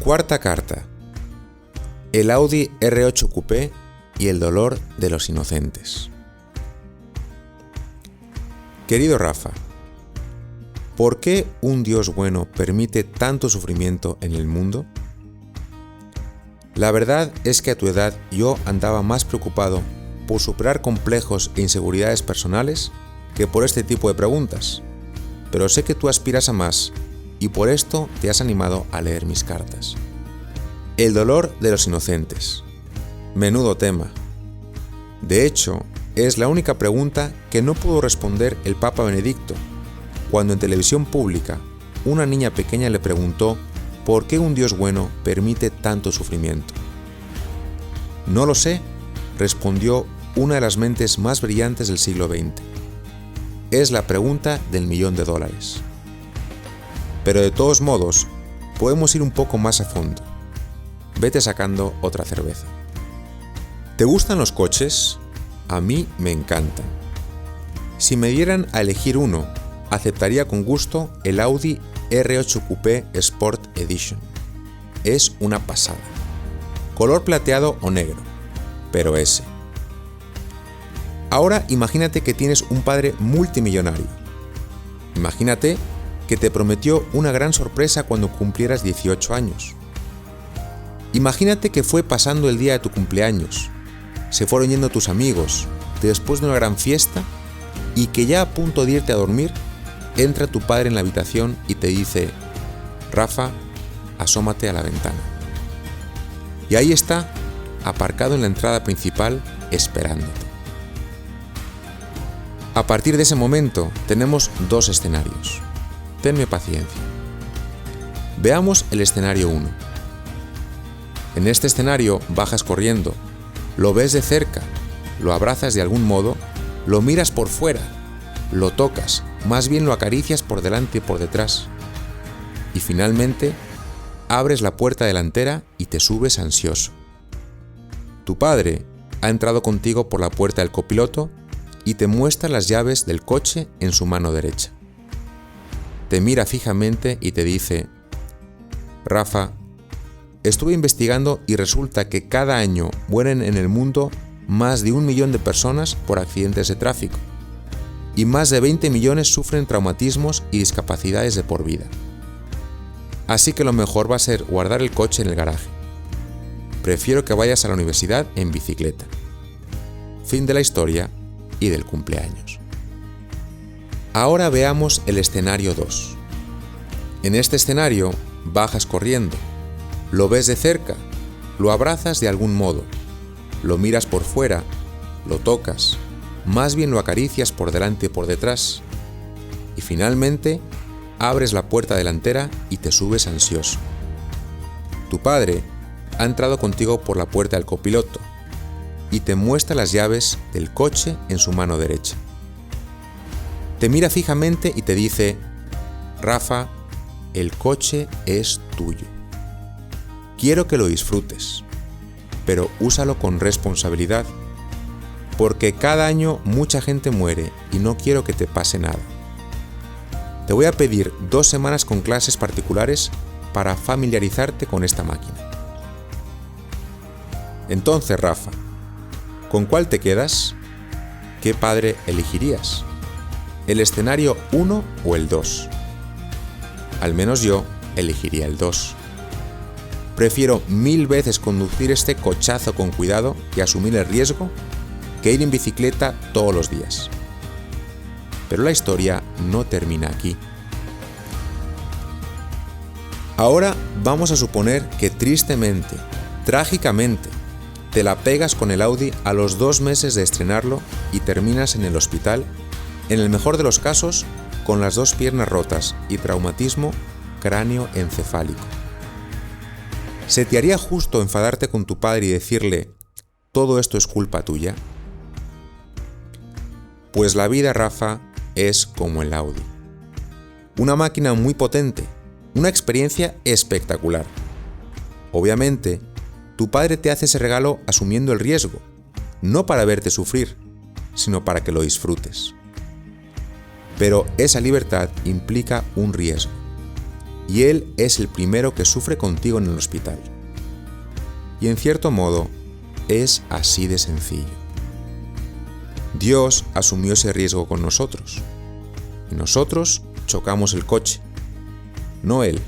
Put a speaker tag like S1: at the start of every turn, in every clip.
S1: Cuarta carta. El Audi R8 Coupé y el dolor de los inocentes. Querido Rafa, ¿por qué un Dios bueno permite tanto sufrimiento en el mundo? La verdad es que a tu edad yo andaba más preocupado por superar complejos e inseguridades personales que por este tipo de preguntas, pero sé que tú aspiras a más y por esto te has animado a leer mis cartas. El dolor de los inocentes. Menudo tema. De hecho, es la única pregunta que no pudo responder el Papa Benedicto, cuando en televisión pública una niña pequeña le preguntó por qué un Dios bueno permite tanto sufrimiento. No lo sé, respondió una de las mentes más brillantes del siglo XX. Es la pregunta del $1.000.000. Pero de todos modos, podemos ir un poco más a fondo. Vete sacando otra cerveza. ¿Te gustan los coches? A mí me encantan. Si me dieran a elegir uno, aceptaría con gusto el Audi R8 Coupé Sport Edition. Es una pasada. Color plateado o negro, pero ese. Ahora imagínate que tienes un padre multimillonario. Imagínate que te prometió una gran sorpresa cuando cumplieras 18 años. Imagínate que fue pasando el día de tu cumpleaños, se fueron yendo tus amigos después de una gran fiesta y que ya a punto de irte a dormir, entra tu padre en la habitación y te dice: Rafa, asómate a la ventana. Y ahí está, aparcado en la entrada principal, esperándote. A partir de ese momento tenemos dos escenarios. Tenme paciencia. Veamos el escenario 1. En este escenario bajas corriendo, lo ves de cerca, lo abrazas de algún modo, lo miras por fuera, lo tocas, más bien lo acaricias por delante y por detrás. Y finalmente, abres la puerta delantera y te subes ansioso. Tu padre ha entrado contigo por la puerta del copiloto y te muestra las llaves del coche en su mano derecha. Te mira fijamente y te dice: Rafa, estuve investigando y resulta que cada año mueren en el mundo más de 1 millón de personas por accidentes de tráfico y más de 20 millones sufren traumatismos y discapacidades de por vida. Así que lo mejor va a ser guardar el coche en el garaje. Prefiero que vayas a la universidad en bicicleta. Fin de la historia y del cumpleaños. Ahora veamos el escenario 2. En este escenario bajas corriendo, lo ves de cerca, lo abrazas de algún modo, lo miras por fuera, lo tocas, más bien lo acaricias por delante y por detrás, y finalmente abres la puerta delantera y te subes ansioso. Tu padre ha entrado contigo por la puerta del copiloto y te muestra las llaves del coche en su mano derecha. Te mira fijamente y te dice: Rafa, el coche es tuyo. Quiero que lo disfrutes, pero úsalo con responsabilidad, porque cada año mucha gente muere y no quiero que te pase nada. Te voy a pedir 2 semanas con clases particulares para familiarizarte con esta máquina. Entonces, Rafa, ¿con cuál te quedas? ¿Qué padre elegirías? ¿El escenario 1 o el 2? Al menos yo elegiría el 2. Prefiero 1000 veces conducir este cochazo con cuidado y asumir el riesgo que ir en bicicleta todos los días. Pero la historia no termina aquí. Ahora vamos a suponer que tristemente, trágicamente, te la pegas con el Audi a los 2 meses de estrenarlo y terminas en el hospital, en el mejor de los casos, con las 2 piernas rotas y traumatismo cráneo-encefálico. ¿Se te haría justo enfadarte con tu padre y decirle: todo esto es culpa tuya? Pues la vida, Rafa, es como el Audi. Una máquina muy potente, una experiencia espectacular. Obviamente, tu padre te hace ese regalo asumiendo el riesgo, no para verte sufrir, sino para que lo disfrutes. Pero esa libertad implica un riesgo. y Él es el primero que sufre contigo en el hospital. Y en cierto modo, es así de sencillo. Dios asumió ese riesgo con nosotros, y nosotros chocamos el coche, no Él.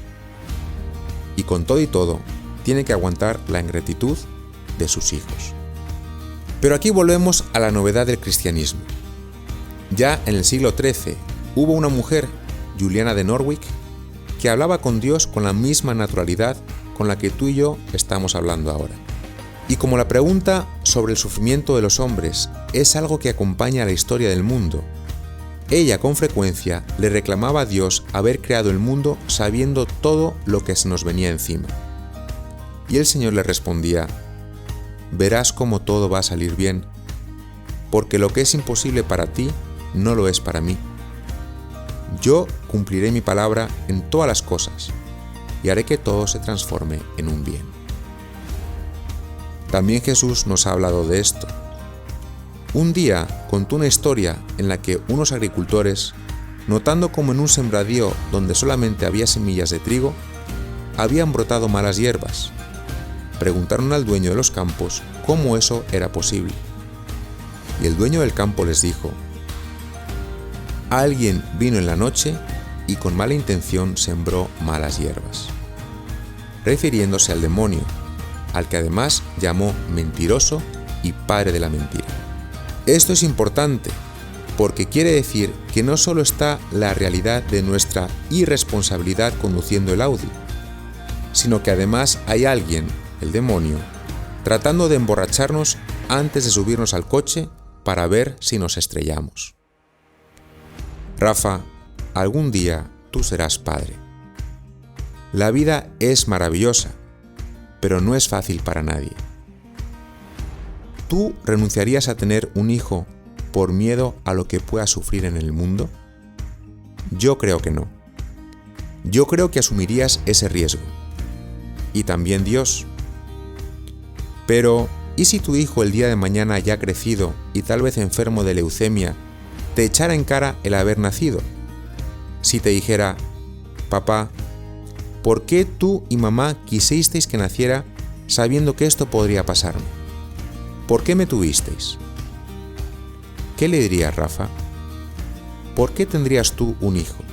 S1: Y con todo y todo, tiene que aguantar la ingratitud de sus hijos. Pero aquí volvemos a la novedad del cristianismo. Ya en el siglo XIII hubo una mujer, Juliana de Norwich, que hablaba con Dios con la misma naturalidad con la que tú y yo estamos hablando ahora. Y como la pregunta sobre el sufrimiento de los hombres es algo que acompaña a la historia del mundo, ella con frecuencia le reclamaba a Dios haber creado el mundo sabiendo todo lo que se nos venía encima. Y el Señor le respondía: verás cómo todo va a salir bien, porque lo que es imposible para ti no lo es para mí. Yo cumpliré mi palabra en todas las cosas y haré que todo se transforme en un bien. También Jesús nos ha hablado de esto. Un día contó una historia en la que unos agricultores, notando como en un sembradío donde solamente había semillas de trigo, habían brotado malas hierbas, preguntaron al dueño de los campos cómo eso era posible. Y el dueño del campo les dijo: alguien vino en la noche y con mala intención sembró malas hierbas, refiriéndose al demonio, al que además llamó mentiroso y padre de la mentira. Esto es importante porque quiere decir que no solo está la realidad de nuestra irresponsabilidad conduciendo el Audi, sino que además hay alguien, el demonio, tratando de emborracharnos antes de subirnos al coche para ver si nos estrellamos. Rafa, algún día tú serás padre. La vida es maravillosa, pero no es fácil para nadie. ¿Tú renunciarías a tener un hijo por miedo a lo que pueda sufrir en el mundo? Yo creo que no. Yo creo que asumirías ese riesgo. Y también Dios. Pero, ¿y si tu hijo el día de mañana ya crecido y tal vez enfermo de leucemia, te echara en cara el haber nacido? Si te dijera: papá, ¿por qué tú y mamá quisisteis que naciera sabiendo que esto podría pasarme? ¿Por qué me tuvisteis? ¿Qué le dirías, Rafa? ¿Por qué tendrías tú un hijo?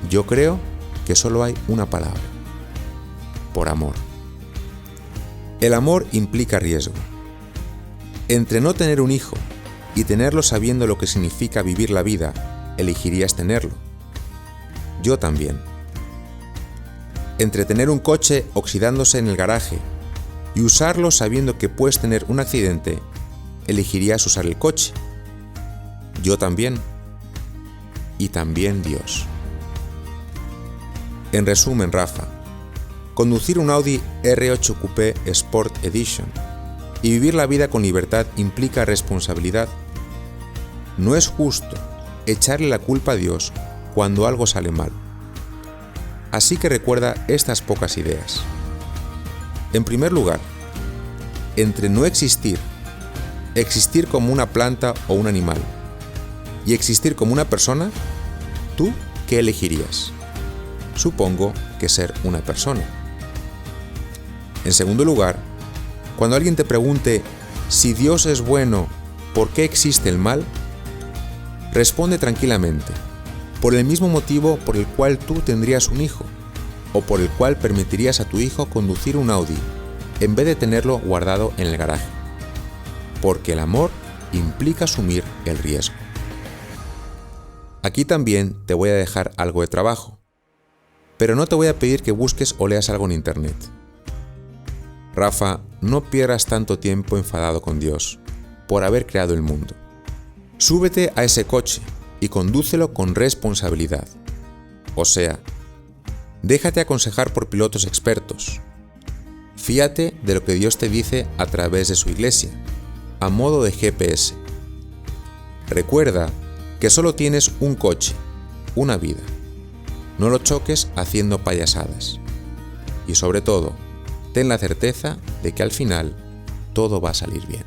S1: Yo creo que solo hay una palabra: por amor. El amor implica riesgo. Entre no tener un hijo y tenerlo sabiendo lo que significa vivir la vida, elegirías tenerlo. Yo también. Entre tener un coche oxidándose en el garaje y usarlo sabiendo que puedes tener un accidente, elegirías usar el coche. Yo también. Y también Dios. En resumen, Rafa, conducir un Audi R8 Coupé Sport Edition y vivir la vida con libertad implica responsabilidad. No es justo echarle la culpa a Dios cuando algo sale mal. Así que recuerda estas pocas ideas. En primer lugar, entre no existir, existir como una planta o un animal, y existir como una persona, ¿tú qué elegirías? Supongo que ser una persona. En segundo lugar, cuando alguien te pregunte si Dios es bueno, ¿por qué existe el mal? Responde tranquilamente: por el mismo motivo por el cual tú tendrías un hijo, o por el cual permitirías a tu hijo conducir un Audi, en vez de tenerlo guardado en el garaje. Porque el amor implica asumir el riesgo. Aquí también te voy a dejar algo de trabajo, pero no te voy a pedir que busques o leas algo en internet. Rafa, no pierdas tanto tiempo enfadado con Dios por haber creado el mundo. Súbete a ese coche y condúcelo con responsabilidad. O sea, déjate aconsejar por pilotos expertos. Fíate de lo que Dios te dice a través de su iglesia, a modo de GPS. Recuerda que solo tienes un coche, una vida. No lo choques haciendo payasadas. Y sobre todo, ten la certeza de que al final todo va a salir bien.